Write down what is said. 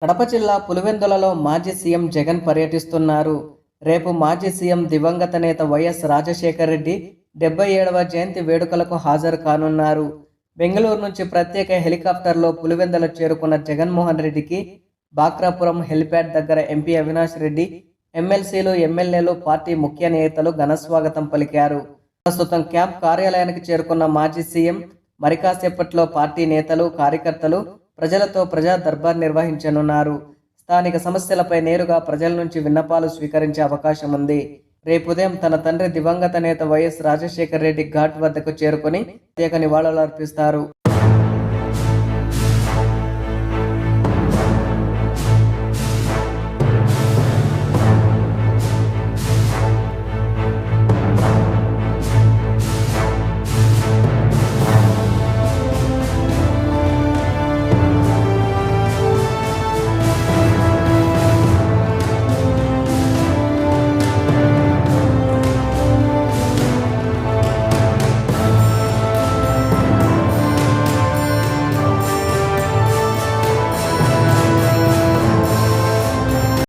కడప జిల్లా పులివెందులలో మాజీ సీఎం జగన్ పర్యటిస్తున్నారు. రేపు మాజీ సీఎం దివంగత నేత వైఎస్ రాజశేఖర రెడ్డి 77వ జయంతి వేడుకలకు హాజరు కానున్నారు. బెంగళూరు నుంచి ప్రత్యేక హెలికాప్టర్లో పులివెందుల చేరుకున్న జగన్మోహన్ రెడ్డికి బాక్రాపురం హెలిప్యాడ్ దగ్గర ఎంపీ అవినాష్ రెడ్డి, ఎమ్మెల్సీలు, ఎమ్మెల్యేలు, పార్టీ ముఖ్య నేతలు ఘనస్వాగతం పలికారు. ప్రస్తుతం క్యాంప్ కార్యాలయానికి చేరుకున్న మాజీ సీఎం మరికాసేపట్లో పార్టీ నేతలు, కార్యకర్తలు ప్రజలతో ప్రజా దర్బార్ నిర్వహించనున్నారు. స్థానిక సమస్యలపై నేరుగా ప్రజల నుంచి విన్నపాలు స్వీకరించే అవకాశం ఉంది. రేపు ఉదయం తన తండ్రి దివంగత నేత వైఎస్ రాజశేఖర రెడ్డి ఘాట్ వద్దకు చేరుకుని ప్రత్యేక నివాళులర్పిస్తారు.